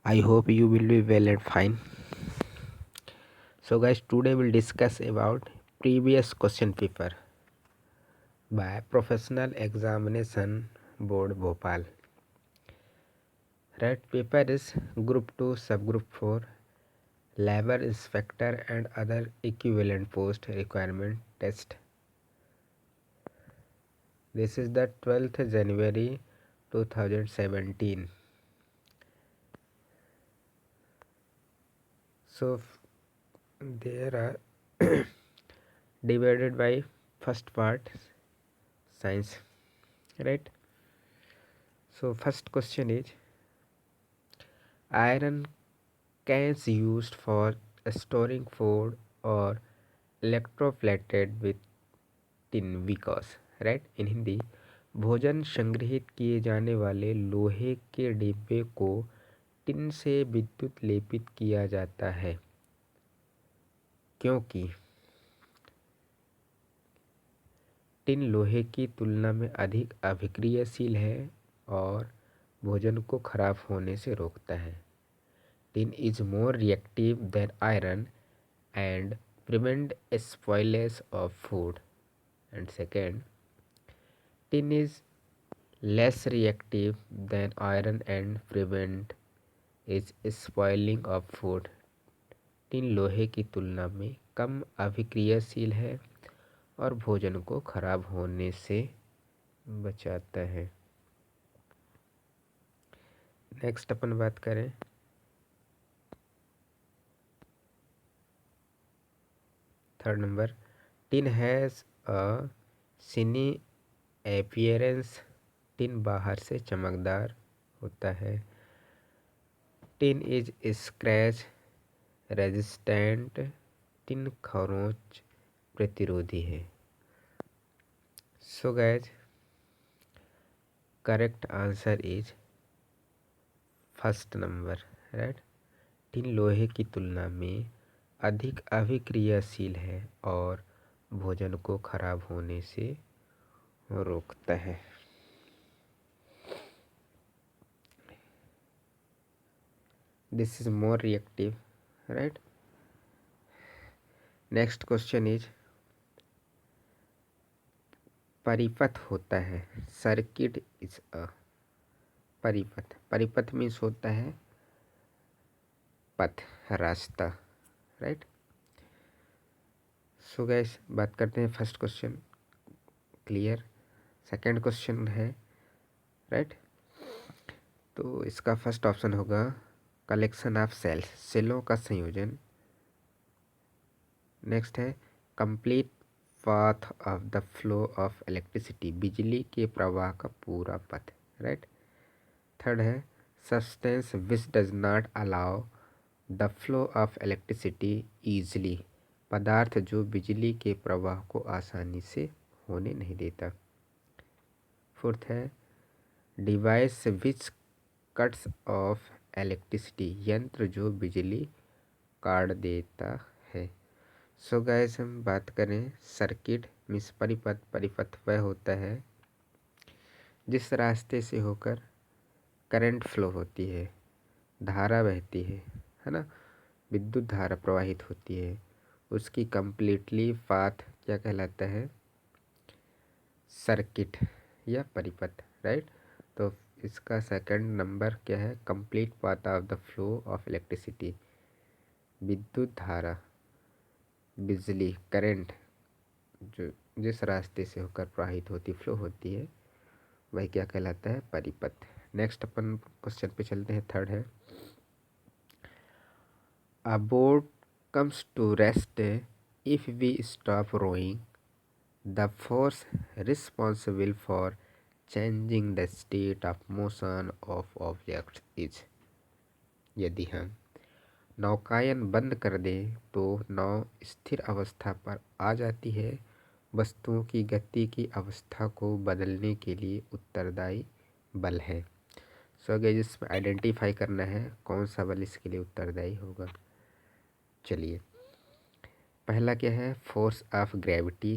I hope you will be well and fine. So guys, today we'll discuss about previous question paper by Professional Examination Board Bhopal. Right, paper is Group 2 Subgroup 4 Labor Inspector and other equivalent post requirement test. This is the 12th January 2017. So there are divided by first part science, right? So first question is iron cans used for storing food or electroplated with tin because, right? इन हिंदी, भोजन संग्रहित किए जाने वाले लोहे के डिब्बे को tin से विद्युत लेपित किया जाता है क्योंकि टिन लोहे की तुलना में अधिक अभिक्रियाशील है और भोजन को खराब होने से रोकता है. Tin is more reactive than iron and prevent spoilage of food. And second, tin is less reactive than iron and prevent is spoiling of food. Tin लोहे की तुलना में कम अभिक्रियाशील है और भोजन को खराब होने से बचाता है. नेक्स्ट अपन बात करें third number. Tin has a सिनी एपियरेंस. टिन बाहर से चमकदार होता है. Tin is scratch resistant. Tin खरोंच प्रतिरोधी है. So guys, correct answer is first number, right. Tin लोहे की तुलना में अधिक अभिक्रियाशील है और भोजन को खराब होने से रोकता है. This is more reactive, right. Next question is परिपथ होता है. सर्किट इज अ परिपथ. परिपथ मीन्स होता है पथ, रास्ता, राइट. सो गाइस, बात करते हैं first question. Clear. Second question है, राइट. तो इसका फर्स्ट ऑप्शन होगा कलेक्शन ऑफ सेल्स, सेलों का संयोजन. नेक्स्ट है complete path of the flow of electricity, बिजली के प्रवाह का पूरा पथ, राइट. थर्ड है substance which does not allow the flow of electricity easily, पदार्थ जो बिजली के प्रवाह को आसानी से होने नहीं देता. फोर्थ है device which cuts of electricity, यंत्र जो बिजली काट देता है. सो गाइस, हम बात करें सर्किट मीन्स परिपथ. परिपथ वह होता है जिस रास्ते से होकर करंट फ्लो होती है, धारा बहती है ना, विद्युत धारा प्रवाहित होती है, उसकी कंप्लीटली पाथ क्या कहलाता है? सर्किट या परिपथ, राइट. तो इसका सेकंड नंबर क्या है? Complete path of the flow of electricity, विद्युत धारा, बिजली, करंट जो जिस रास्ते से होकर प्रवाहित होती, फ्लो होती है, वह क्या कहलाता है? परिपथ. नेक्स्ट अपन क्वेश्चन पे चलते हैं. थर्ड है A boat comes to rest if we stop rowing. The force responsible for changing the state of motion of objects is. यदि हम नौकायन बंद कर दें तो नाव स्थिर अवस्था पर आ जाती है. वस्तुओं की गति की अवस्था को बदलने के लिए उत्तरदायी बल है. सो गाइस, इसमें आइडेंटिफाई करना है कौन सा बल इसके लिए उत्तरदायी होगा. चलिए, पहला क्या है? फोर्स ऑफ ग्रेविटी,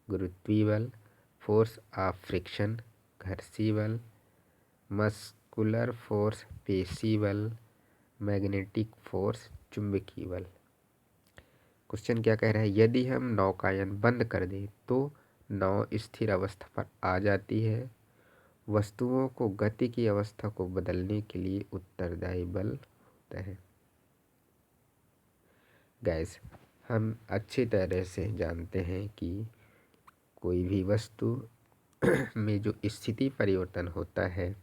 गुरुत्वीय बल. फोर्स ऑफ फ्रिक्शन, घर्षी बल. मस्कुलर फोर्स, पेशी बल. मैग्नेटिक फोर्स, चुंबकीय बल। क्वेश्चन क्या कह रहा है, यदि हम नौकायन बंद कर दें तो नाव स्थिर अवस्था पर आ जाती है। वस्तुओं को गति की अवस्था को बदलने के लिए उत्तरदायी बल होता है। गैस, हम अच्छी तरह से जानते हैं कि कोई भी वस्तु में जो स्थिति परिवर्तन होता है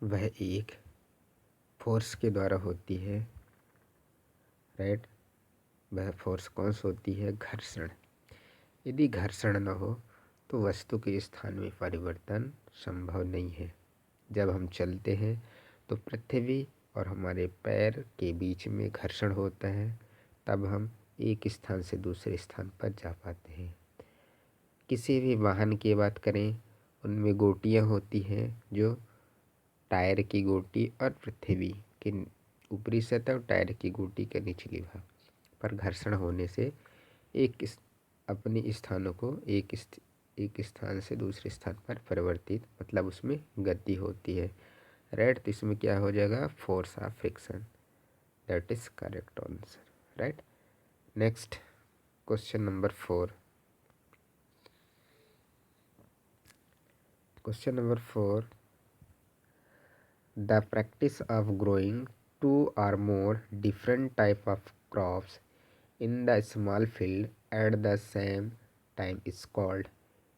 वह एक फोर्स के द्वारा होती है, राइट। वह फोर्स कौन सी होती है, घर्षण। यदि घर्षण न हो तो वस्तु के स्थान में परिवर्तन संभव नहीं है। जब हम चलते हैं तो पृथ्वी और हमारे पैर के बीच में घर्षण होता है, तब हम एक स्थान से दूसरे स्थान पर जा पाते हैं। किसी भी वाहन की बात करें, उनमें गोटियां होती हैं, जो टायर की गोटी और पृथ्वी के ऊपरी सतह और टायर की गोटी के निचली भाग पर घर्षण होने से अपने स्थानों को एक स्थान से दूसरे स्थान पर परिवर्तित, मतलब उसमें गति होती है, राइट। तो इसमें क्या हो जाएगा, force of friction, that is correct answer, right. Next question number 4। Question number 4, the practice of growing 2 or more different type of crops in the small field at the same time is called।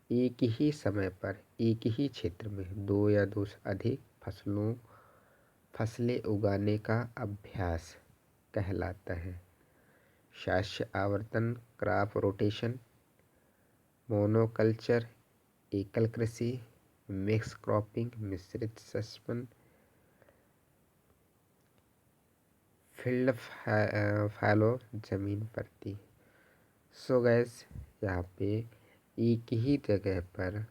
एक ही समय पर एक ही क्षेत्र में 2 या 2 से अधिक फसलें उगाने का अभ्यास कहलाता है। शास्य आवर्तन, क्रॉप रोटेशन, मोनोकल्चर, एकल कृषि, मिक्स क्रॉपिंग, मिश्रित सस्पन, फील्ड फैलो, जमीन परती। सो गैस, यहाँ पे एक ही जगह पर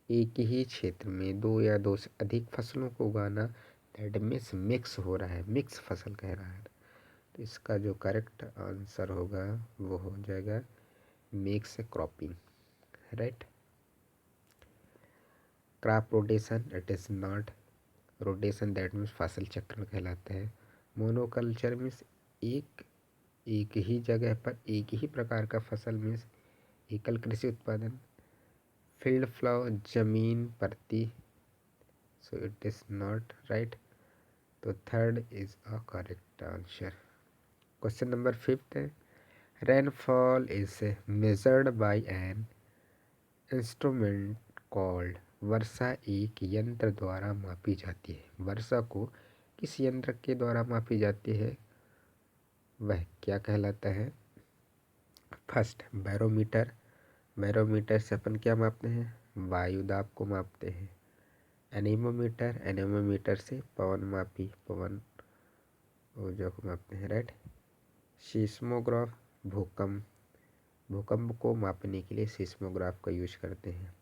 एक ही क्षेत्र में 2 या 2 से अधिक फसलों को उगाना, दैट मीन्स मिक्स हो रहा है, मिक्स फसल कह रहा है। तो इसका जो करेक्ट आंसर होगा वो हो जाएगा mix cropping, right. Crop rotation, it is not rotation, that means फसल चक्रण कहलाता है। मोनोकल्चर मीन्स एक ही जगह पर एक ही प्रकार का फसल मीन्स एकल कृषि उत्पादन। फील्ड फ्लो, जमीन परती, so it is not right. तो third is a correct answer. Question number 5 है, rainfall is measured by an instrument called. वर्षा एक यंत्र द्वारा मापी जाती है। वर्षा को किस यंत्र के द्वारा मापी जाती है, वह क्या कहलाता है। First, barometer. बैरोमीटर से अपन क्या मापते हैं, वायु दाब को मापते हैं। एनीमोमीटर, एनीमोमीटर से पवन पवन ऊर्जा को मापते हैं, राइट। सीस्मोग्राफ, भूकंप भूकंप को मापने के लिए सीस्मोग्राफ का यूज करते हैं।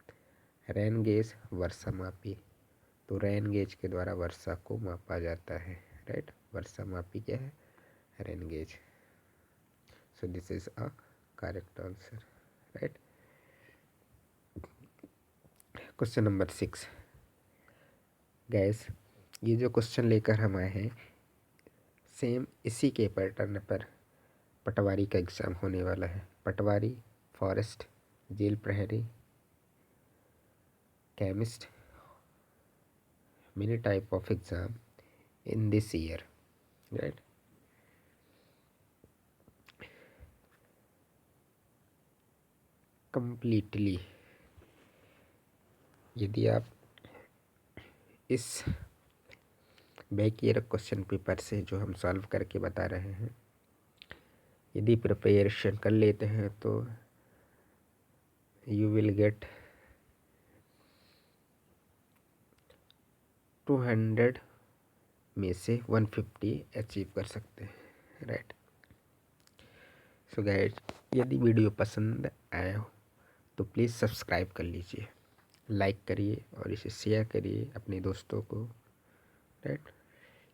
रेन गेज, वर्षा मापी, तो रेन गेज के द्वारा वर्षा को मापा जाता है, राइट। वर्षा मापी क्या है, rain gauge. So this is a correct answer, right. Question number 6, gas, ये जो क्वेश्चन लेकर हम आए हैं सेम इसी के पैटर्न पर पटवारी का एग्ज़ाम होने वाला है। पटवारी, फॉरेस्ट, जेल प्रहरी, chemist, many type of exam in this year, right। completely, यदि आप इस बैक ईयर क्वेश्चन पेपर से जो हम सॉल्व करके बता रहे हैं, यदि प्रिपरेशन कर लेते हैं तो यू विल गेट 200 में से 150 अचीव कर सकते हैं, राइट। सो गाइस, यदि वीडियो पसंद आया हो तो प्लीज़ सब्सक्राइब कर लीजिए, लाइक करिए और इसे शेयर करिए अपने दोस्तों को, राइट।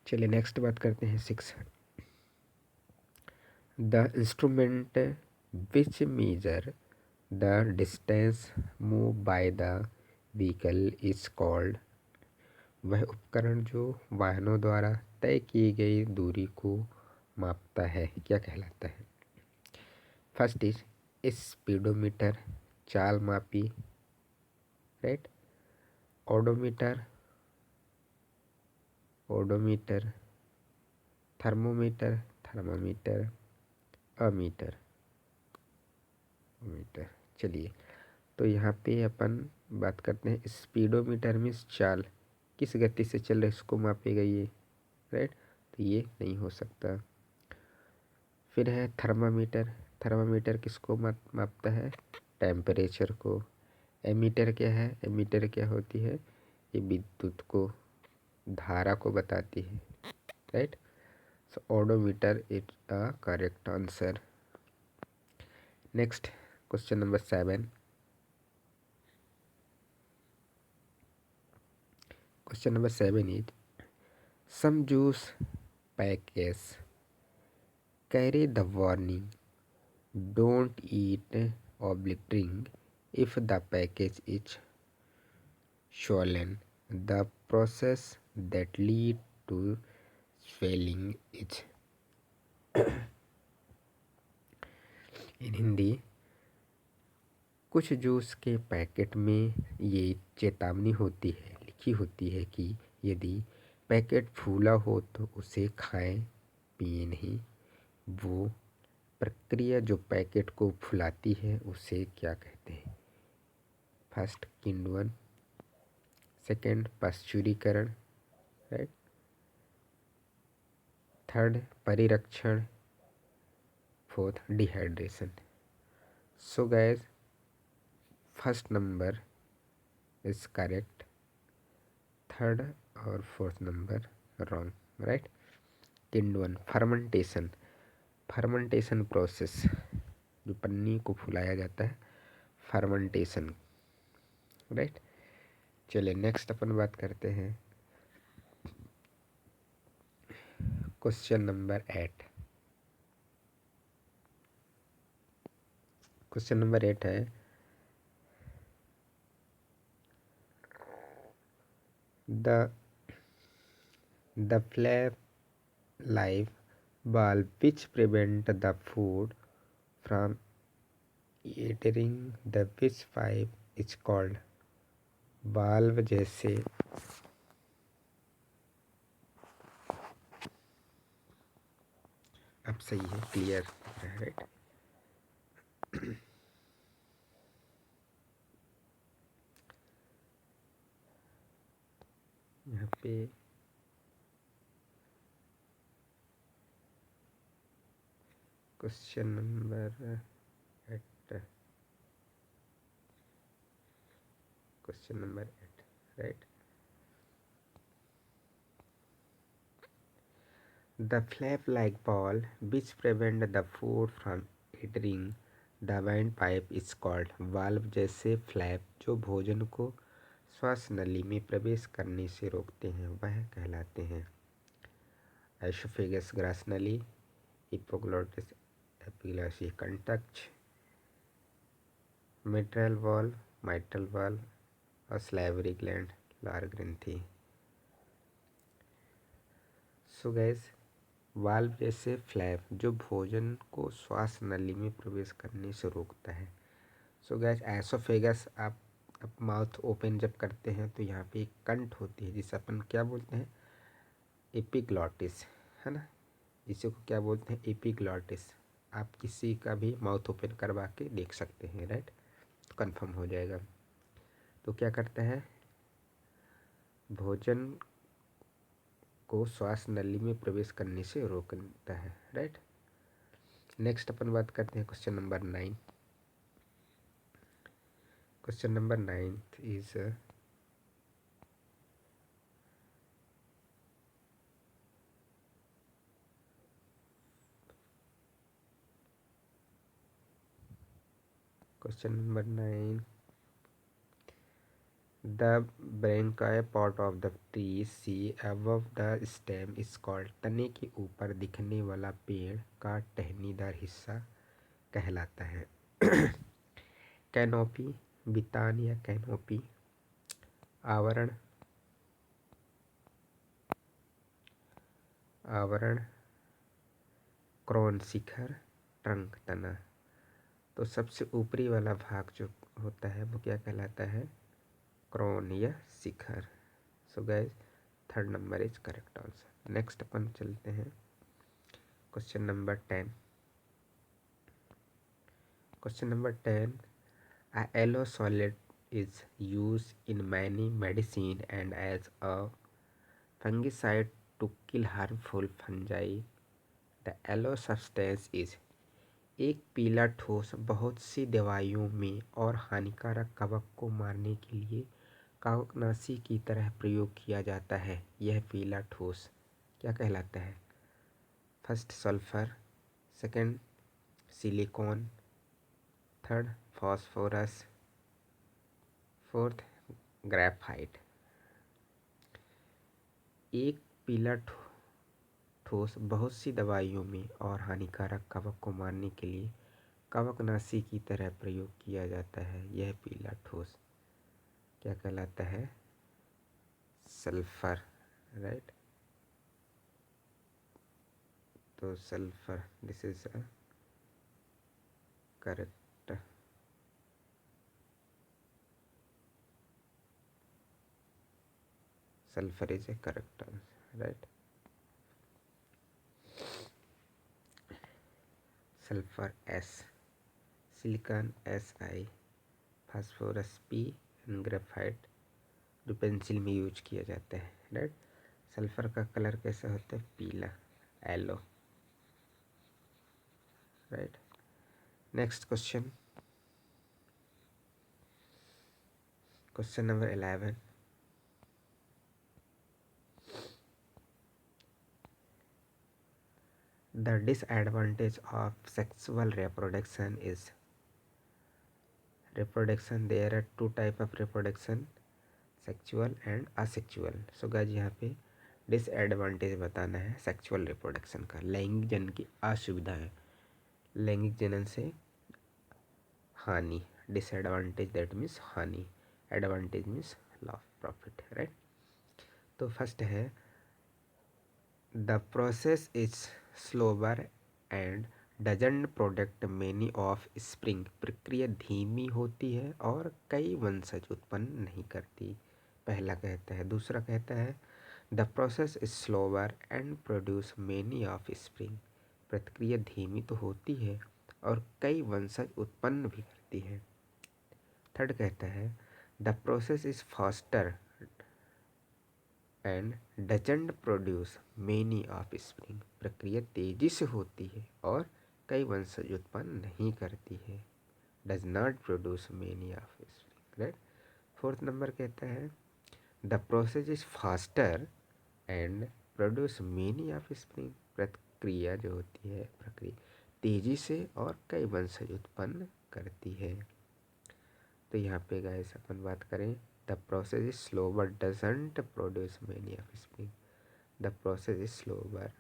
चलिए नेक्स्ट बात करते हैं 6। The instrument which measure the distance move by the vehicle is called. वह उपकरण जो वाहनों द्वारा तय की गई दूरी को मापता है क्या कहलाता है? फर्स्ट इज स्पीडोमीटर, चाल मापी, right. Odometer, odometer, thermometer, thermometer, ammeter, meter. चलिए, तो यहाँ पे अपन बात करते हैं स्पीडोमीटर में चाल, किस गति से चल रहा है इसको मापेगा ये, राइट। तो ये नहीं हो सकता। फिर है थर्मामीटर, थर्मामीटर किसको मापता है? टेम्परेचर को। एमीटर क्या है? एमीटर क्या होती है? ये विद्युत को, धारा को बताती है, right. So odometer is a correct answer. Next question number 7। Question number 7 is some juice packets carry the warning don't eat or drink if the package is swollen. The process that lead to swelling is in Hindi. कुछ juice के packet में ये चेतावनी होती है, लिखी होती है कि यदि पैकेट फूला हो तो उसे खाएं, पिए नहीं। वो प्रक्रिया जो पैकेट को फुलाती है उसे क्या कहते हैं? फर्स्ट किण्वन, सेकंड पाश्चुरीकरण, राइट। थर्ड परिरक्षण, fourth dehydration. So guys, first number is correct, third और फोर्थ नंबर रॉन्ग, राइट। किण्वन, फर्मेंटेशन, फर्मेंटेशन प्रोसेस, जो पन्नी को फुलाया जाता है, फर्मेंटेशन, राइट। चलिए नेक्स्ट अपन बात करते हैं क्वेश्चन नंबर 8। क्वेश्चन नंबर 8 है the flap live valve which prevent the food from entering the fish pipe is called। valve जैसे अब सही है, क्लियर है, राइट। यहाँ पे question number 8, question number 8, right. The flap-like ball which prevent the food from entering the windpipe is called। Valve जैसे flap जो भोजन को श्वास नली में प्रवेश करने से रोकते हैं वह कहलाते हैं एसोफेगस ग्रास नली, हिप्पोग्लोटिस एपिग्लॉटिस कंटक्ट, मिट्रल वाल्व, माइट्रल वाल्व और सैलिवरी ग्लैंड, लार ग्रंथि। सो गैस, वाल्व जैसे फ्लैप जो भोजन को श्वास नली में प्रवेश करने से रोकता है। सो गैस, एसोफेगस आप माउथ ओपन जब करते हैं तो यहाँ पे एक कंठ होती है जिसे अपन क्या बोलते हैं? एपिग्लॉटिस, है ना। इसी को क्या बोलते हैं? एपिग्लॉटिस। आप किसी का भी माउथ ओपन करवा के देख सकते हैं, राइट, तो कंफर्म हो जाएगा। तो क्या करता है? भोजन को श्वास नली में प्रवेश करने से रोकता है, राइट। नेक्स्ट अपन बात करते हैं question number 9। Question number 9 is question number 9। The branchial part of the tree see above the stem is called। तने के ऊपर दिखने वाला पेड़ का टहनीदार हिस्सा कहलाता है कैनोपी, बितान या कैनोपी, आवरण, आवरण, क्रोन शिखर, ट्रंक तना। तो सबसे ऊपरी वाला भाग जो होता है वो क्या कहलाता है? क्रोन या शिखर। So guys third number is correct answer. Next अपन चलते हैं question number 10। Question number 10, a yellow solid is used in many medicine and as a fungicide to kill harmful fungi. The yellow substance is। एक पीला ठोस बहुत सी दवाइयों में और हानिकारक कवक को मारने के लिए कवकनाशी की तरह प्रयोग किया जाता है। यह पीला ठोस क्या कहलाता है? First sulphur, second silicon, third phosphorus, fourth graphite. एक पीला ठोस बहुत सी दवाइयों में और हानिकारक कवक को मारने के लिए कवकनाशी की तरह प्रयोग किया जाता है। यह पीला ठोस क्या कहलाता है? Sulphur, right. तो sulphur, this is a correct. Sulphur is a correct answer, right. Sulphur S, silicon SI, phosphorus P and graphite जो पेंसिल में यूज किया जाता है, राइट। सल्फर का कलर कैसा होता है? पीला, yellow, right. Next question, question number 11। The disadvantage of sexual reproduction is reproduction. There are two type of reproduction, sexual and asexual. So guys यहाँ पे डिसएडवांटेज बताना है सेक्सुअल रिप्रोडक्शन का। लैंगिक जनन की असुविधा है, लैंगिक जनन से हानि। डिसएडवांटेज दैट मीन्स हानि, advantage means loss profit, right. तो फर्स्ट है the process is slower and doesn't product many of spring. प्रक्रिया धीमी होती है और कई वंशज उत्पन्न नहीं करती, पहला कहता है। दूसरा कहता है the process is slower and produce many of spring. प्रक्रिया धीमी तो होती है और कई वंशज उत्पन्न भी करती है। थर्ड कहता है the process is faster and doesn't produce many of spring. प्रक्रिया तेजी से होती है और कई वंशज उत्पन्न नहीं करती है, does not produce many of spring, right. Fourth number कहता है the process is faster and produce many of spring. प्रक्रिया जो होती है, प्रक्रिया तेजी से और कई वंशज उत्पन्न करती है। तो यहाँ पे गाइस अपन बात करें the process is slower doesn't produce many of spring. The process is slower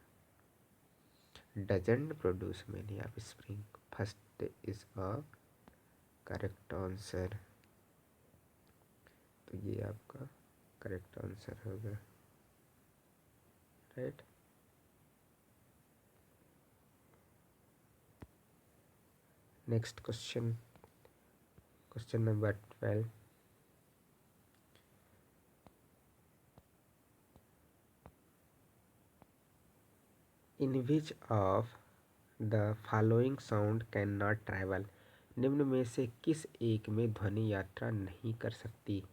doesn't produce many of spring. First is a correct answer. तो ये आपका करेक्ट आंसर होगा, right. Next question, question number 12। In which of the following sound can not travel. निम्न में से किस एक में ध्वनि यात्रा नहीं कर सकती?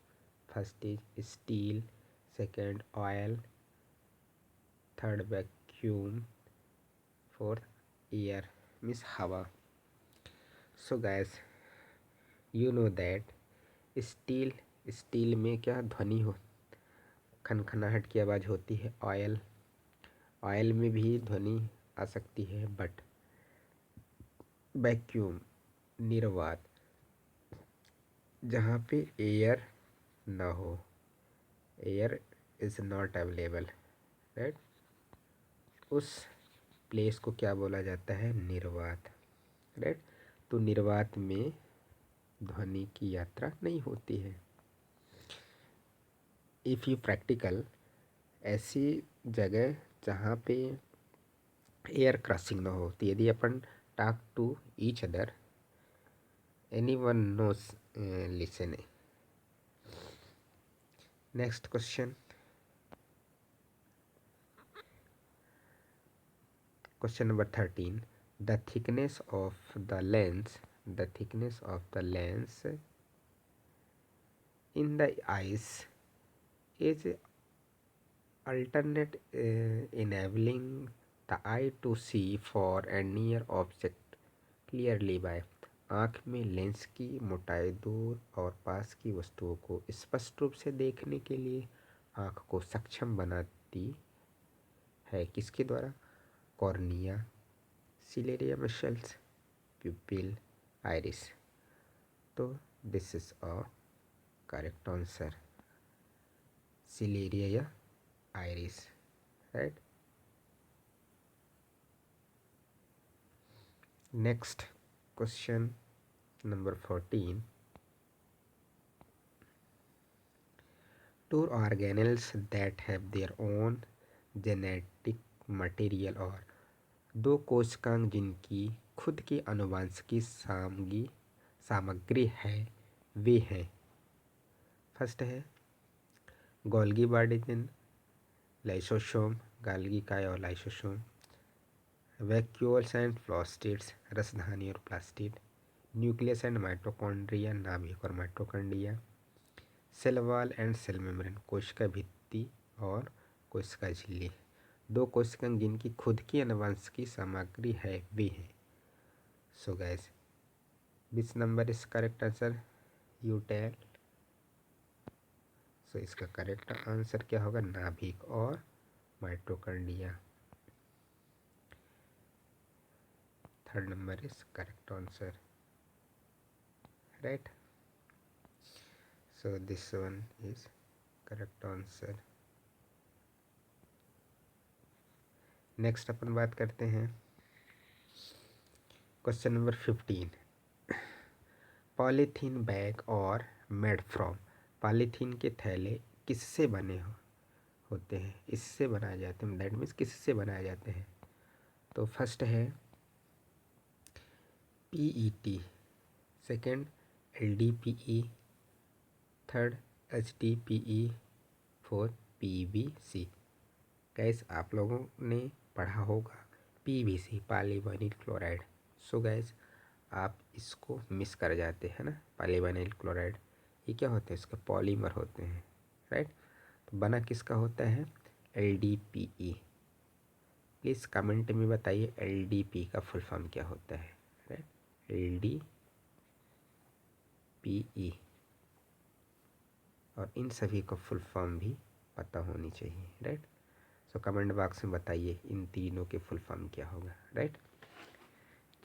First is steel, second oil, third vacuum, fourth air means हवा। So guys you know that steel, steel में क्या ध्वनि हो, खनखनाहट की आवाज़ होती है। ऑयल, ऑयल में भी ध्वनि आ सकती है, बट वैक्यूम, निर्वात, जहाँ पे एयर ना हो, air is not available, right, उस प्लेस को क्या बोला जाता है? निर्वात, राइट। तो निर्वात में ध्वनि की यात्रा नहीं होती है। इफ़ यू प्रैक्टिकल, ऐसी जगह जहाँ पे एयर क्रॉसिंग ना हो। तो यदि अपन talk to each other, anyone knows listening. Next question, question number 13. The thickness of the lens in the eyes is alternate, enabling the eye to see far and near object clearly by। आँख में lens की मोटाई दूर और पास की वस्तुओं को स्पष्ट रूप से देखने के लिए आँख को सक्षम बनाती है। किसके द्वारा? Cornea, ciliary muscles, pupil, iris. तो this is a correct answer, ciliary या iris, right. Next question number 14. Two organelles that have their own genetic material, और दो कोशिकांग जिनकी खुद की आनुवंशिकी सामग्री है वे हैं। फर्स्ट है गोल्गी बॉडी, लाइसोसोम, गाल्गी काय और लाइसोसोम, वैक्यूल्स एंड प्लास्टिड्स, रसधानी और प्लास्टिड, न्यूक्लियस एंड माइटोकॉन्ड्रिया, नाभिक और mitochondria, cell wall and cell membrane, कोशिका भित्ति और कोशिका झिल्ली। दो कोशिकाएं जिनकी खुद की आनुवंशिकी सामग्री है वे हैं। So guys, which number is correct answer? You tell. So इसका करेक्ट आंसर क्या होगा? नाभिक और mitochondria. Third number is correct answer, right. So this one is correct answer. Next अपन बात करते हैं क्वेश्चन नंबर 15. पॉलीथीन बैग और मेड फ्रॉम, पॉलीथीन के थैले किससे बने होते हैं? इससे बनाए जाते हैं, दैट मीन्स किससे बनाए जाते हैं? तो फर्स्ट है PET, second LDPE, third HDPE, fourth PVC। Gas आप लोगों ने पढ़ा होगा PVC, पॉलीविनाइल क्लोराइड। सो गैस आप इसको मिस कर जाते हैं ना, पॉलीविनाइल क्लोराइड ये क्या होते हैं? इसके पॉलीमर होते हैं, राइट। तो बना किसका होता है? LDPE। प्लीज़ कमेंट में बताइए LDPE का फुल फॉर्म क्या होता है, राइट। LDPE, और इन सभी का फुल फॉर्म भी पता होनी चाहिए, राइट। सो कमेंट बॉक्स में बताइए इन तीनों के फुल फॉर्म क्या होगा, राइट।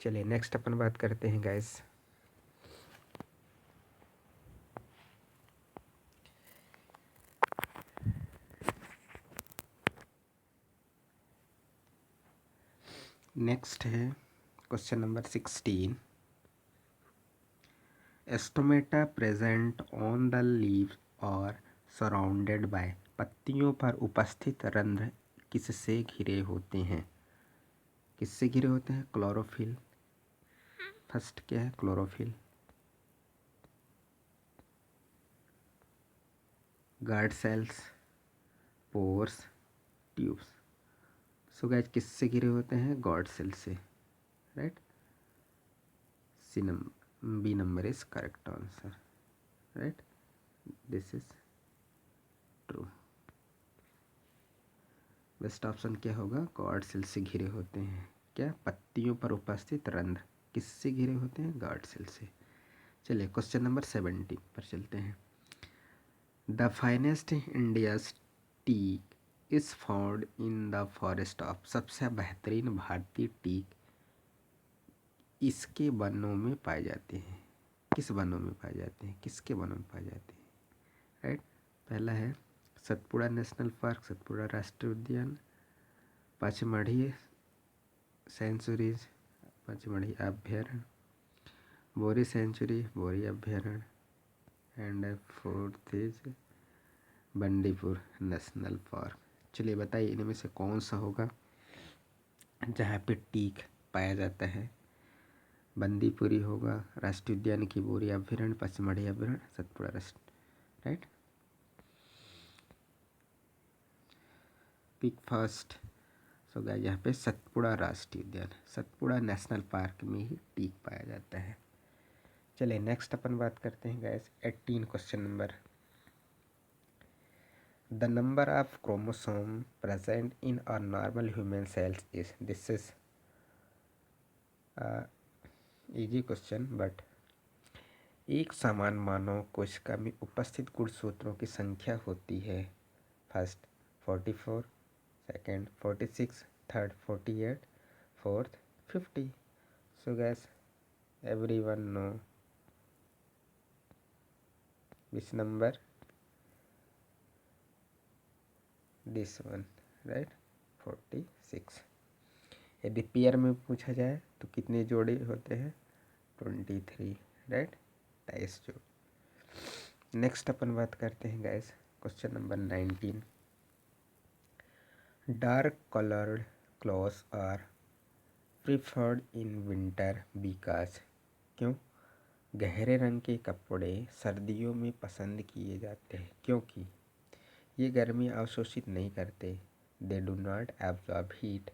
चलिए नेक्स्ट अपन बात करते हैं गाइस। नेक्स्ट है question number 16. Stomata present on the leaves और सराउंडेड बाय, पत्तियों पर उपस्थित रंध्र किससे घिरे होते हैं? किससे घिरे होते हैं? क्लोरोफिल। फर्स्ट क्या है? Chlorophyll, guard cells, pores, tubes. So guys किससे घिरे होते हैं? गॉड सेल से, right. B number is correct answer, right. This is true. Best option क्या होगा? गॉड सेल से घिरे होते हैं। क्या? पत्तियों पर उपस्थित रंध्र किससे घिरे होते हैं? गॉड सेल से। चलिए क्वेश्चन नंबर 17 पर चलते हैं। The finest India's teak is found in the forest of, सबसे बेहतरीन भारतीय टीक इसके वनों में पाए जाते हैं। किस वनों में पाए जाते हैं? किसके वनों में पाए जाते हैं, राइट। पहला है सतपुड़ा नेशनल पार्क, सतपुड़ा राष्ट्रीय उद्यान, पचमढ़ी सेंचुरीज, पचमढ़ी अभ्यारण्य, बोरी सेंचुरी, बोरी अभ्यारण्य, and fourth is Bandipur national park. चलिए बताइए इनमें से कौन सा होगा जहाँ पे टीक पाया जाता है। बंदीपुरी होगा, राष्ट्रीय उद्यान की बोरी अभ्यारण्य, पचमढ़ी अभ्यारण्य, सतपुड़ा राष्ट्र, right. Pick first. So guys यहाँ पे सतपुड़ा राष्ट्रीय उद्यान, सतपुड़ा नेशनल पार्क में ही टीक पाया जाता है। चलिए नेक्स्ट अपन बात करते हैं guys 18 question number. The number of chromosome present in a normal human cells is, this is easy question but एक समान मानव कोशिका में उपस्थित गुणसूत्रों की संख्या होती है। First 44, second 46, third 48, fourth 50। So gas everyone know which number, this one, right, 46। यदि पेयर में पूछा जाए तो कितने जोड़े होते हैं, 23, राइट, 23 जोड़। नेक्स्ट अपन बात करते हैं guys question number 19। Dark coloured clothes are preferred in winter because, क्यों गहरे रंग के कपड़े सर्दियों में पसंद किए जाते हैं, क्योंकि ये गर्मी अवशोषित नहीं करते। They do not absorb heat,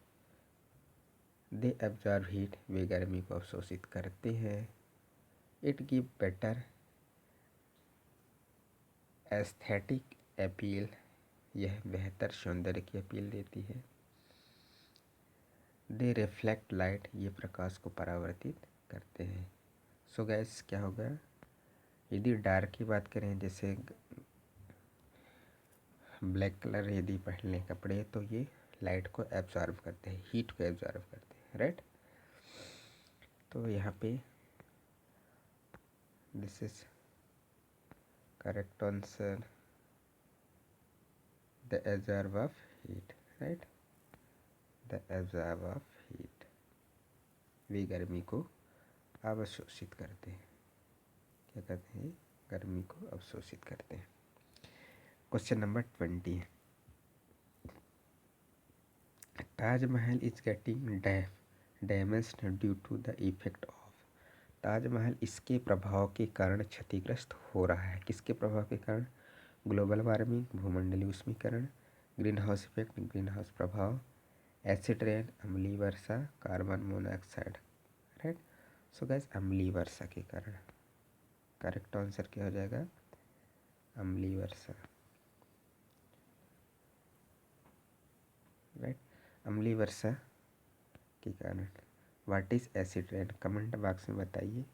they absorb heat, वे गर्मी को अवशोषित करते हैं। It give better aesthetic appeal, यह बेहतर सौंदर्य की अपील देती है। दे रिफ्लेक्ट लाइट, ये प्रकाश को परावर्तित करते हैं। सो गैस क्या होगा, यदि डार्क की बात करें जैसे ब्लैक कलर यदि पहन लें कपड़े तो ये लाइट को एब्जॉर्ब करते हैं, हीट को एब्जॉर्ब करते हैं, राइट। तो यहाँ पे this is correct answer, the absorb of heat, right, the absorb of heat, वे गर्मी को अवशोषित करते हैं। क्या करते हैं, गर्मी को अवशोषित करते हैं। Question number 20। Taj Mahal is getting damaged due to the effect of, Taj Mahal इसके प्रभाव के कारण क्षतिग्रस्त हो रहा है, किसके प्रभाव के कारण, ग्लोबल वार्मिंग, भूमंडलीय उष्मीकरण, green house effect, green house प्रभाव, एसिड रेन, अम्लीय वर्षा, carbon monoxide, right. So guys अम्लीय वर्षा के कारण, करेक्ट आंसर क्या हो जाएगा, अम्लीय वर्षा, राइट, अम्लीय वर्षा के कारण। What is acid rain, comment box में बताइए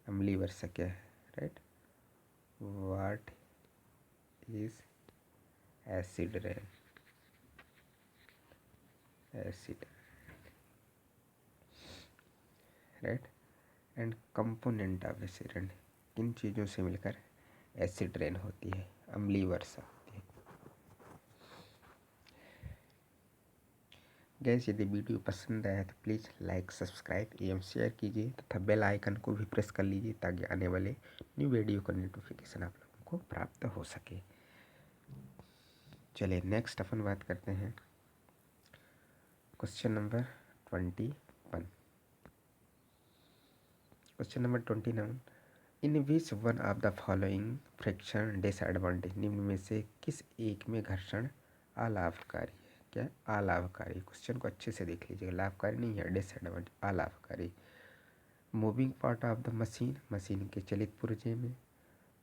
अम्लीय वर्षा क्या है, right. What is acid rain, acid, right. And component of acid rain, किन चीज़ों से मिलकर एसिड रेन होती है, अम्लीय वर्षा होती है। गैस यदि वीडियो पसंद आया तो प्लीज़ लाइक, सब्सक्राइब एवं शेयर कीजिए तथा बेल आइकन को भी प्रेस कर लीजिए ताकि आने वाले न्यू वीडियो का नोटिफिकेशन आप लोगों को प्राप्त हो सके। चलिए नेक्स्ट अपन बात करते हैं question number 21। Question number 29। In which one of the following friction disadvantage, निम्न में से किस एक में घर्षण अलाभकारी है, क्या अलाभकारी, क्वेश्चन को अच्छे से देख लीजिएगा, लाभकारी नहीं है, डिसएडवांटेज अलाभकारी। Moving part of the machine, machine के चलित पुर्जे में,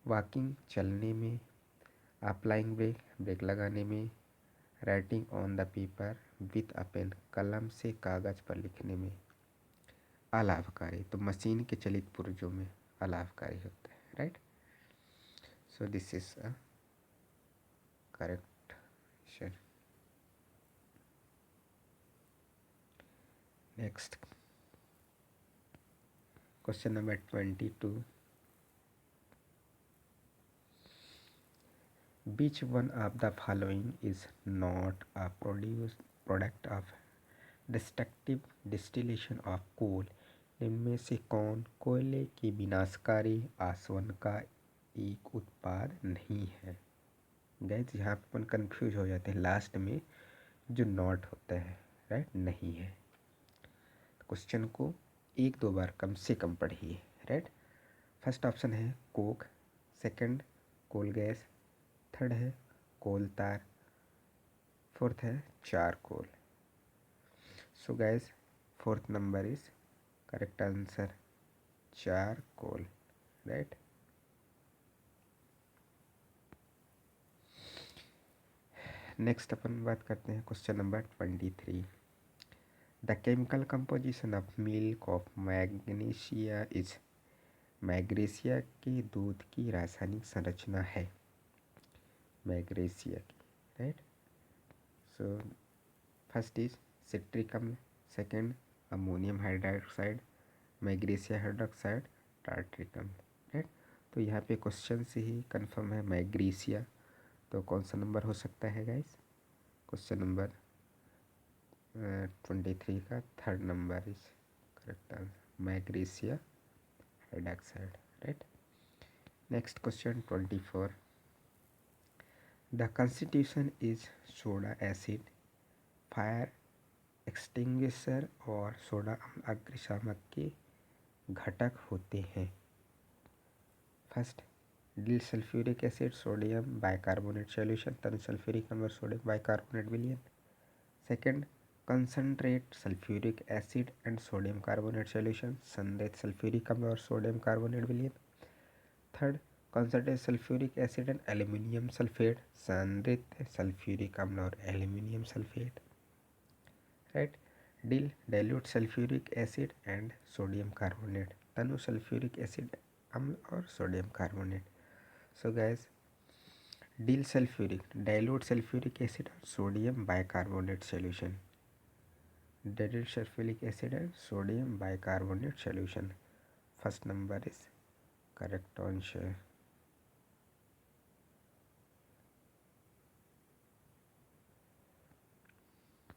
वॉकिंग चलने में, अप्लाइंग ब्रेक, ब्रेक लगाने में, writing on the paper with a pen, कलम से कागज पर लिखने में अलाभकारी। तो मशीन के चलित पुर्जों में अलाभकारी होता है, right. So this is a correct answer. Next question number 22। Which one of the following is not a product of destructive distillation of coal, इनमें से कौन कोयले की विनाशकारी आसवन का एक उत्पाद नहीं है। गैस यहाँ पे अपन कंफ्यूज हो जाते हैं, लास्ट में जो नॉट होता है, राइट, नहीं है। क्वेश्चन को एक दो बार कम से कम पढ़िए, राइट। फर्स्ट ऑप्शन है coke, second coal gas, third है कोल तार, फोर्थ है charcoal. So guys fourth number is correct answer, charcoal, right. Next अपन बात करते हैं question number 23। The chemical composition of milk of magnesia is, magnesia के दूध की रासायनिक संरचना है, मैग्नीशिया की, right. So first is citric अम्ल, second ammonium hydroxide, magnesia hydroxide, tartaric अम्ल, राइट। तो यहाँ पे क्वेश्चन से ही कंफर्म है मैग्नीशिया। तो कौन सा नंबर हो सकता है गाइस? क्वेश्चन नंबर 23 का third number is correct answer, magnesia hydroxide, right. Next question 24। The constitution is soda acid, fire extinguisher और सोडा अम्ल अग्निशामक के घटक होते हैं। First dil sulphuric acid sodium bicarbonate solution, तनु सल्फ्यूरिक अम्ल और सोडियम बाइकार्बोनेट विलयन। Second concentrate sulphuric acid and sodium carbonate solution, संद्रित सल्फ्यूरिक अम्ल और सोडियम कार्बोनेट विलयन। Third concentrate sulphuric acid and aluminium sulphate, संद्रित सल्फ्यूरिक अम्ल और aluminium sulphate, right. Dil dilute sulphuric acid and sodium carbonate, तनु sulphuric acid अम्ल और sodium carbonate. So guys dil sulphuric dilute sulphuric acid और sodium bicarbonate solution, dilute sulphuric acid and sodium bicarbonate solution. First number is correct answer.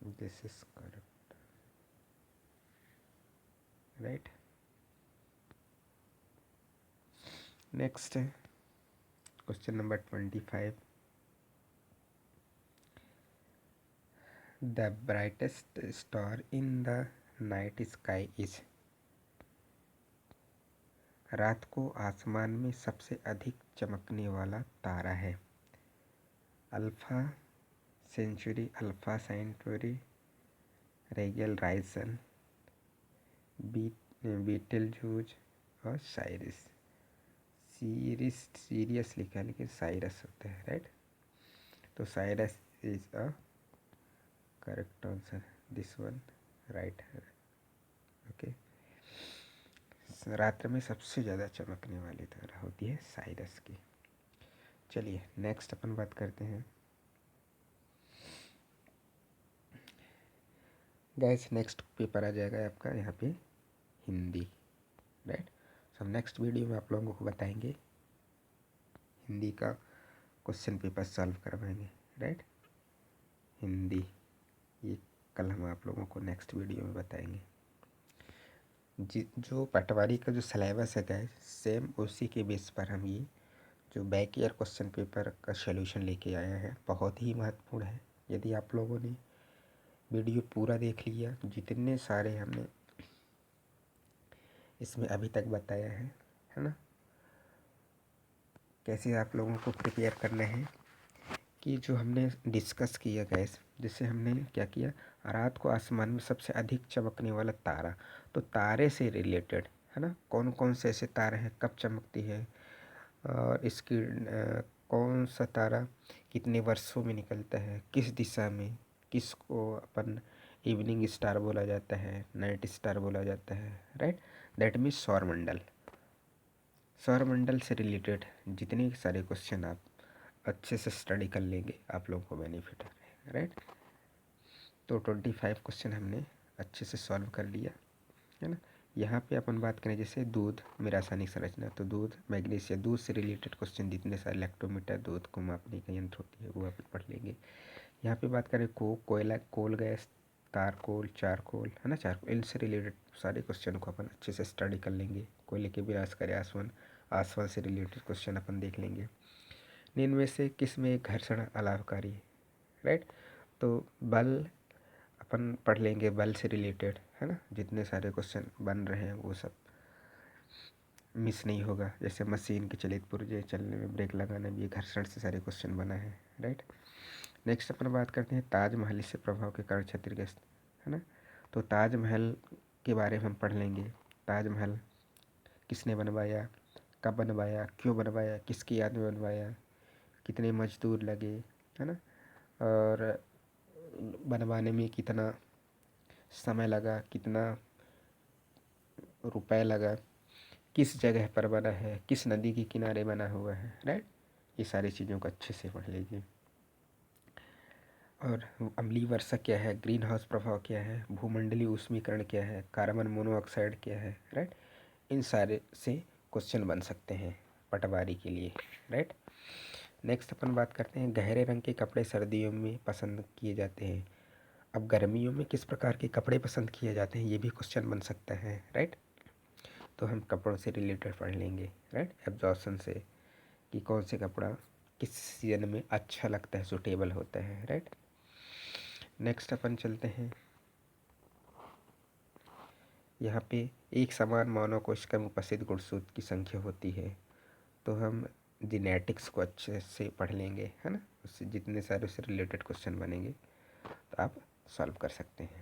This is correct, right. Next question number 25। The brightest star in the night sky is, रात को आसमान में सबसे अधिक चमकने वाला तारा है। Alpha Centauri, Alpha Centauri, Rigel राइसन, बीटलजूज और साइरस। सीरियस लिखा है लेकिन साइरस होता है, राइट। तो Cyrus is a correct answer, this one right है, ओके। रात्र में सबसे ज़्यादा चमकने वाली तारा होती है साइरस की। चलिए नेक्स्ट अपन बात करते हैं गैस, नेक्स्ट पेपर आ जाएगा आपका यहाँ पे हिंदी, राइट। सो हम नेक्स्ट वीडियो में आप लोगों को बताएंगे हिंदी का क्वेश्चन पेपर सॉल्व करवाएंगे, राइट। हिंदी ये कल हम आप लोगों को नेक्स्ट वीडियो में बताएंगे। जो पटवारी का जो सिलेबस है गैस, सेम उसी के बेस पर हम ये जो बैक ईयर क्वेश्चन पेपर का सॉल्यूशन लेके आया है, बहुत ही महत्वपूर्ण है। यदि आप लोगों ने वीडियो पूरा देख लिया, जितने सारे हमने इसमें अभी तक बताया है ना, कैसे आप लोगों को प्रिपेयर करना है, कि जो हमने डिस्कस किया गैस, जिससे हमने क्या किया, रात को आसमान में सबसे अधिक चमकने वाला तारा, तो तारे से रिलेटेड है ना, कौन कौन से ऐसे तारे हैं, कब चमकती है, और इसकी कौन सा तारा कितने वर्षों में निकलता है, किस दिशा में, किसको अपन इवनिंग स्टार बोला जाता है, नाइट स्टार बोला जाता है, राइट। दैट मीन्स सौरमंडल। सौरमंडल से रिलेटेड जितने सारे क्वेश्चन आप अच्छे से स्टडी कर लेंगे, आप लोगों को बेनिफिट है, राइट। तो 25 क्वेश्चन हमने अच्छे से सॉल्व कर लिया है ना। यहाँ पे अपन बात करें जैसे दूध में रासायनिक संरचना, तो दूध मैग्नीशिया, दूध से रिलेटेड क्वेश्चन जितने सारे, लैक्टोमीटर दूध को मापने का यंत्र होती है, वो अपन पढ़ लेंगे। यहाँ पे बात करें कोयला, कोल गैस, तारकोल, चारकोल है ना, चारकोल, इनसे रिलेटेड सारे क्वेश्चन को अपन अच्छे से स्टडी कर लेंगे। कोयले के विनाश करे आसवन, आसवन से रिलेटेड क्वेश्चन अपन देख लेंगे। निम्न में से किस में एक घर्षण अलाभकारी है, राइट। तो बल अपन पढ़ लेंगे, बल से रिलेटेड, है ना। जितने सारे क्वेश्चन बन रहे हैं वो सब मिस नहीं होगा। जैसे मशीन के चलित पुर्जे चलने में ब्रेक लगाना भी घर्षण से सारे क्वेश्चन बना है, राइट। नेक्स्ट अपन बात करते हैं ताजमहल से प्रभाव के कारण क्षतिग्रस्त, है ना। तो ताजमहल के बारे में हम पढ़ लेंगे। ताजमहल किसने बनवाया, कब बनवाया, क्यों बनवाया, किसकी याद में बनवाया, कितने मजदूर लगे, है ना, और बनवाने में कितना समय लगा, कितना रुपए लगा, किस जगह पर बना है, किस नदी के किनारे बना हुआ है, राइट। ये सारी चीज़ों को अच्छे से पढ़ लीजिए। और अम्लीय वर्षा क्या है, ग्रीन हाउस प्रभाव क्या है, भूमंडलीय ऊष्मीकरण क्या है, कार्बन मोनोऑक्साइड क्या है, राइट। इन सारे से क्वेश्चन बन सकते हैं पटवारी के लिए, राइट। नेक्स्ट अपन बात करते हैं गहरे रंग के कपड़े सर्दियों में पसंद किए जाते हैं। अब गर्मियों में किस प्रकार के कपड़े पसंद किए जाते हैं ये भी क्वेश्चन बन सकता है, राइट। तो हम कपड़ों से रिलेटेड पढ़ लेंगे, राइट, एब्जॉर्प्शन से, कि कौन से कपड़ा किस सीजन में अच्छा लगता है, सूटेबल होता है, राइट। नेक्स्ट अपन चलते हैं, यहाँ पे एक समान मानव कोशिका में उपस्थित गुणसूत्र की संख्या होती है। तो हम जेनेटिक्स को अच्छे से पढ़ लेंगे, है ना। उससे जितने सारे उससे रिलेटेड क्वेश्चन बनेंगे तो आप सॉल्व कर सकते हैं।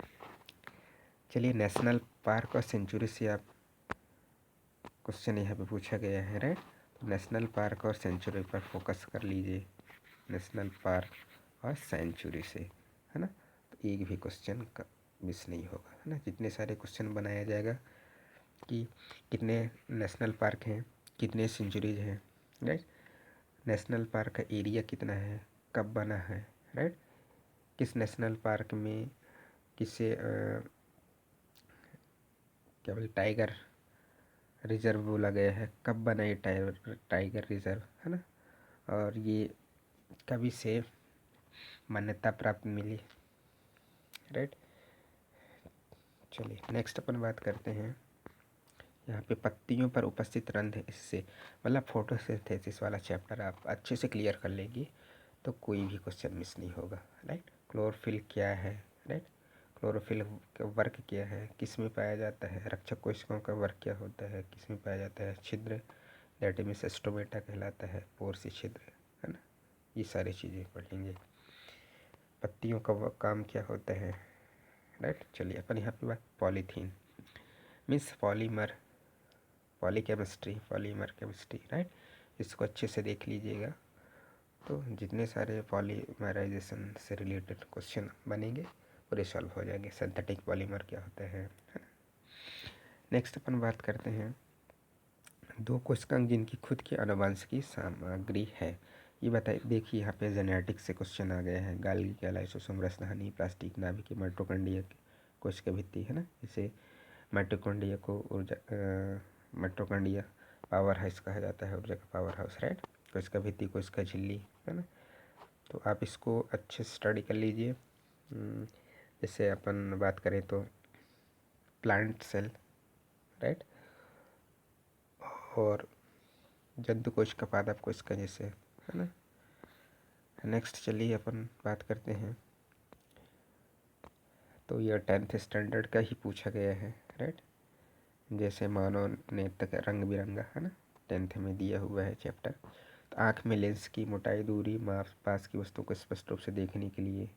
चलिए, नेशनल पार्क और सेंचुरी से आप क्वेश्चन यहाँ पे पूछा गया है, राइट। तो नेशनल पार्क और सेंचुरी पर फोकस कर लीजिए, नेशनल पार्क और सेंचुरी से, है ना। तो एक भी क्वेश्चन का मिस नहीं होगा, है ना। जितने सारे क्वेश्चन बनाया जाएगा कि कितने नेशनल पार्क हैं, कितने सेंचुरीज हैं, राइट, नेशनल पार्क का एरिया कितना है, कब बना है, राइट, किस नेशनल पार्क में किसे क्या बोले टाइगर रिजर्व बोला गया है, कब बना ये टाइगर रिजर्व, है ना, और ये कभी से मान्यता प्राप्त मिली, राइट। चलिए, नेक्स्ट अपन बात करते हैं यहाँ पे पत्तियों पर उपस्थित रंध्र, इससे मतलब फोटोसिंथेसिस वाला चैप्टर आप अच्छे से क्लियर कर लेंगे तो कोई भी क्वेश्चन मिस नहीं होगा, राइट। क्लोरोफिल क्या है, राइट, क्लोरोफिल का वर्क क्या है, किस में पाया जाता है, रक्षक कोशिकाओं का वर्क क्या होता है, किस में पाया जाता है, छिद्र दैट मीन्स स्टोमेटा कहलाता है, पोर से छिद्र, है ना। ये सारी चीज़ें पढ़ेंगे। पत्तियों का काम क्या होता है, राइट। चलिए, अपन यहाँ पे बात polythene means polymer, polymer chemistry, right. इसको अच्छे से देख लीजिएगा तो जितने सारे पॉलीमराइजेशन से रिलेटेड क्वेश्चन बनेंगे पूरे सॉल्व हो जाएंगे। सिंथेटिक पॉलीमर क्या होता है ना। नेक्स्ट अपन बात करते हैं दो कोशिकांग जिनकी खुद की आनुवंशिकी सामग्री है। ये बताइए, देखिए यहाँ पे जेनेटिक्स से क्वेश्चन आ गया है। गाल्गी क्या, लाइसोसोम, रसधानी, प्लास्टिक, नाभिक, माइटोकॉन्ड्रिया कोशिका भित्ति, है ना। इसे माइटोकॉन्ड्रिया को ऊर्जा माइटोकॉन्ड्रिया पावर हाउस कहा जाता है, ऊर्जा का पावर हाउस, राइट। कोशिका भित्ति, कोशिका झिल्ली, है ना। तो आप इसको अच्छे से स्टडी कर लीजिए। जैसे अपन बात करें तो प्लांट सेल, राइट, और जंतु कोशिका, पादप कोशिका जैसे, है ना। नेक्स्ट चलिए अपन बात करते हैं, तो यह 10th स्टैंडर्ड का ही पूछा गया है, राइट। जैसे मानव नेत्र का रंग बिरंगा, है ना, 10th में दिया हुआ है चैप्टर। तो आँख में लेंस की मोटाई, दूरी, माप, पास की वस्तु को स्पष्ट रूप से देखने के लिए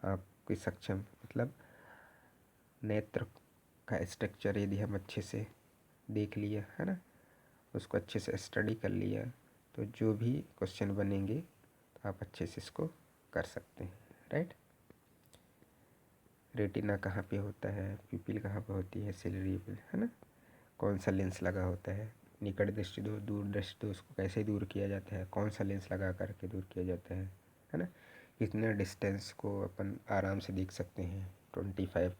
आपकी सक्षम, मतलब नेत्र का स्ट्रक्चर यदि हम अच्छे से देख लिया, है ना, उसको अच्छे से स्टडी कर लिया तो जो भी क्वेश्चन बनेंगे तो आप अच्छे से इसको कर सकते हैं, राइट। रेटिना कहाँ पे होता है, प्यूपिल कहाँ पे होती है, सिलियरी, है ना, कौन सा लेंस लगा होता है, निकट दृष्टि दोष, दूर दृष्टि दोष को कैसे दूर किया जाता है, कौन सा लेंस लगा करके दूर किया जाता है ना। कितने डिस्टेंस को अपन आराम से देख सकते हैं, 25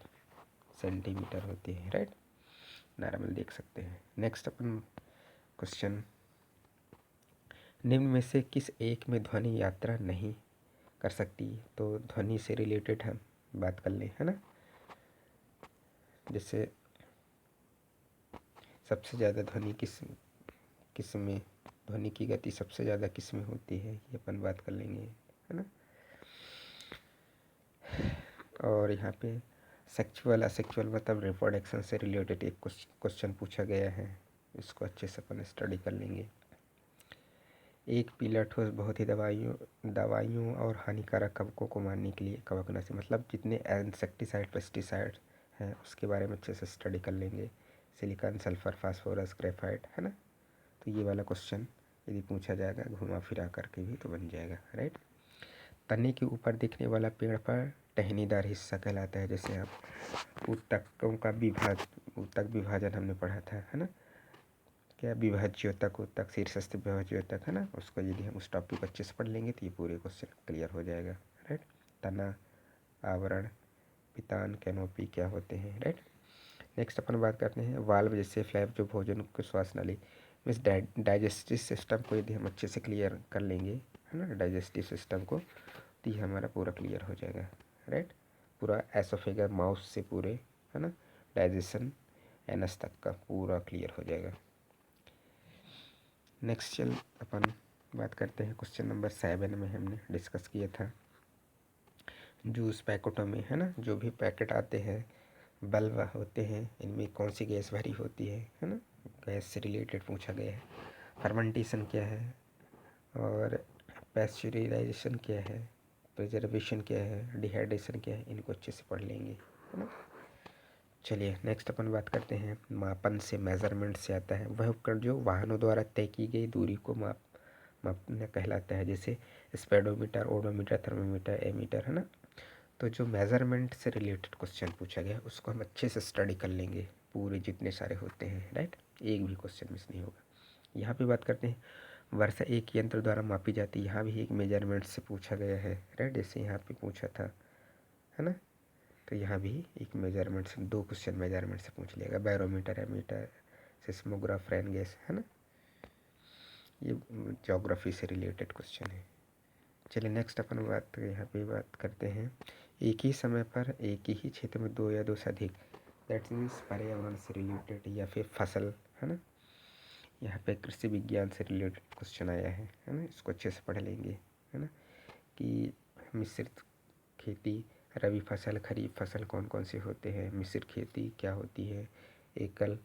सेंटीमीटर होती है, राइट, नॉर्मल देख सकते हैं। नेक्स्ट अपन क्वेश्चन, निम्न में से किस एक में ध्वनि यात्रा नहीं कर सकती। तो ध्वनि से रिलेटेड हम बात कर लें, है ना। जैसे सबसे ज़्यादा ध्वनि किस में ध्वनि की गति सबसे ज़्यादा किस में होती है, ये अपन बात कर लेंगे, है ना। और यहाँ पे सेक्चुअल असेक्चुअल मतलब रिप्रोडक्शन से रिलेटेड एक क्वेश्चन पूछा गया है, इसको अच्छे से अपन स्टडी कर लेंगे। एक पीला ठोस बहुत ही दवाइयों और हानिकारक कवकों को मारने के लिए कवकनाशी मतलब जितने इंसेक्टिसाइड पेस्टिसाइड हैं उसके बारे में अच्छे से स्टडी कर लेंगे। सिलिकॉन, सल्फर, फास्फोरस, ग्रेफाइट, है ना। तो ये वाला क्वेश्चन यदि पूछा जाएगा घुमा फिरा करके भी तो बन जाएगा, राइट। तने के ऊपर दिखने वाला पेड़ पर टहनीदार हिस्सा कहलाता है। जैसे आप ऊतकों का ऊतक विभाजन हमने पढ़ा था, है ना। क्या विभाज्योतक, ऊतक, शीर्षस्थ विभाज्योतक, है ना। उसको यदि हम उस टॉपिक को अच्छे से पढ़ लेंगे तो ये पूरे क्वेश्चन क्लियर हो जाएगा, राइट। तना, आवरण, पितान, कैनोपी क्या होते हैं, राइट। नेक्स्ट अपन बात करते हैं वाल्व जैसे फ्लैप जो भोजन को श्वास नली मीन्स डाइजेस्टिव सिस्टम को यदि हम अच्छे से क्लियर कर लेंगे, है ना, डाइजेस्टिव सिस्टम को, तो ये हमारा पूरा क्लियर हो जाएगा, राइट। पूरा एसोफेगस माउस से पूरे, है ना, डाइजेशन एनस तक का पूरा क्लियर हो जाएगा। नेक्स्ट चल अपन बात करते हैं क्वेश्चन नंबर 7 में हमने डिस्कस किया था जूस पैकेटों में, है ना, जो भी पैकेट आते हैं बल्ब होते हैं, इनमें कौन सी गैस भरी होती है ना। गैस से रिलेटेड पूछा गया है। फर्मेंटेशन क्या है और पैस्चुराइजेशन क्या है, प्रिजर्वेशन क्या है, डिहाइड्रेशन क्या है, इनको अच्छे से पढ़ लेंगे, है ना। चलिए नेक्स्ट अपन बात करते हैं मापन से, मेजरमेंट से आता है वह उपकरण जो वाहनों द्वारा तय की गई दूरी को मापना कहलाता है। जैसे स्पीडोमीटर, ओडोमीटर, थर्मोमीटर, एमीटर, है ना। तो जो मेज़रमेंट से रिलेटेड क्वेश्चन पूछा गया उसको हम अच्छे से स्टडी कर लेंगे, पूरे जितने सारे होते हैं, राइट। एक भी क्वेश्चन मिस नहीं होगा। यहाँ पे बात करते हैं वर्षा एक यंत्र द्वारा मापी जाती है। यहाँ भी एक मेजरमेंट से पूछा गया है, राइट, जैसे यहाँ पे पूछा था, है ना। तो यहाँ भी एक मेजरमेंट से 2 क्वेश्चन मेजरमेंट से पूछ लिएगा, barometer, ammeter, seismograph, rain gauge, है ना। ये ज्योग्राफी से रिलेटेड क्वेश्चन है। चलिए नेक्स्ट अपन यहाँ पे बात करते हैं एक ही समय पर एक ही क्षेत्र में 2 या 2 से अधिक, दैट मीन्स पर्यावरण से रिलेटेड या फिर फसल, है ना। यहाँ पे कृषि विज्ञान से रिलेटेड क्वेश्चन आया है ना। इसको अच्छे से पढ़ लेंगे, है ना, कि मिश्रित खेती, रबी फसल, खरीफ फसल कौन कौन से होते हैं, मिश्रित खेती क्या होती है, एकल,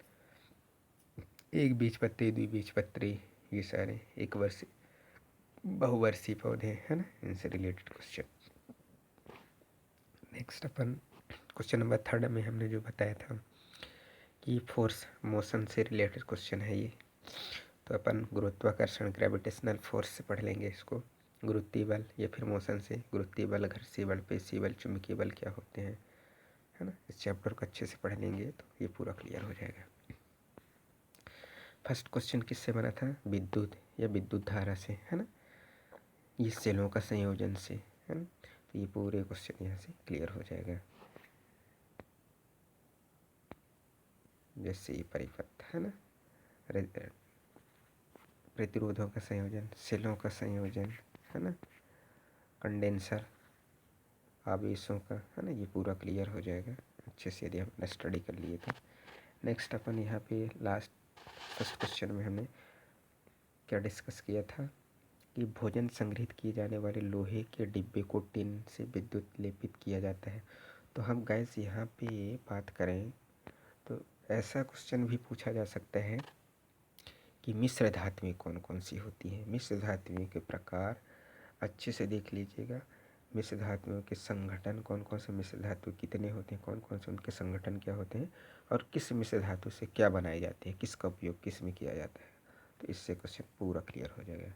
एक बीजपत्री, द्विबीजपत्री, ये सारे एक वर्ष बहुवर्षीय पौधे, है ना, इनसे रिलेटेड क्वेश्चन। नेक्स्ट अपन क्वेश्चन नंबर 3 में हमने जो बताया था कि फोर्स मोशन से रिलेटेड क्वेश्चन है ये। तो अपन गुरुत्वाकर्षण, ग्रेविटेशनल फोर्स से पढ़ लेंगे इसको। गुरुत्वीय बल या फिर मोशन से गुरुत्वीय बल, घर्षीय बल, पेशीय बल, चुंबकीय बल क्या होते हैं, है ना। इस चैप्टर को अच्छे से पढ़ लेंगे तो ये पूरा क्लियर हो जाएगा। फर्स्ट क्वेश्चन किससे बना था, विद्युत या विद्युत धारा से, है ना, ये सेलों का संयोजन से, है ना। तो ये पूरे क्वेश्चन यहाँ से क्लियर हो जाएगा। जैसे ये परिपथ, है ना, प्रतिरोधों का संयोजन, सेलों का संयोजन, है ना, कंडेंसर, आवेशों का, है ना, ये पूरा क्लियर हो जाएगा अच्छे से यदि हमने स्टडी कर लिए तो। नेक्स्ट अपन यहाँ पे लास्ट फर्स्ट क्वेश्चन में हमने क्या डिस्कस किया था कि भोजन संग्रहित किए जाने वाले लोहे के डिब्बे को टिन से विद्युत लेपित किया जाता है। तो हम गैस यहाँ पे बात करें तो ऐसा क्वेश्चन भी पूछा जा सकता है कि मिश्र धातुएं कौन कौन सी होती हैं। मिश्र धातुओं के प्रकार अच्छे से देख लीजिएगा। मिश्र धातुओं के संगठन कौन कौन से मिश्र धातु कितने होते हैं, कौन कौन से उनके संगठन क्या होते हैं और किस मिश्र धातु से क्या बनाए जाते हैं, किसका उपयोग किस में किया जाता है। तो इससे क्वेश्चन पूरा क्लियर हो जाएगा।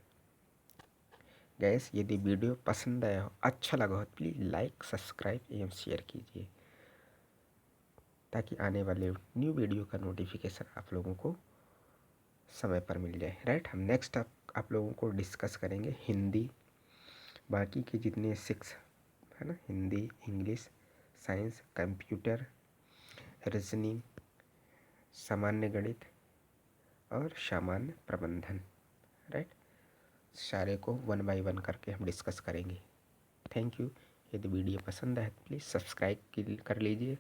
गैस यदि वीडियो पसंद आया हो, अच्छा लगा हो, प्लीज़ लाइक, सब्सक्राइब एवं शेयर कीजिए ताकि आने वाले न्यू वीडियो का नोटिफिकेशन आप लोगों को समय पर मिल जाए, राइट। हम नेक्स्ट आप लोगों को डिस्कस करेंगे हिंदी, बाकी के जितने 6, है ना, Hindi, English, science, computer, reasoning, सामान्य गणित और सामान्य प्रबंधन, राइट। सारे को 1 बाय 1 करके हम डिस्कस करेंगे। Thank you. यदि वीडियो पसंद आए तो प्लीज़ सब्सक्राइब कर लीजिए,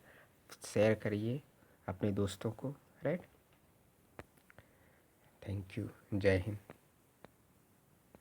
शेयर करिए अपने दोस्तों को, राइट। Thank you. जय हिंद।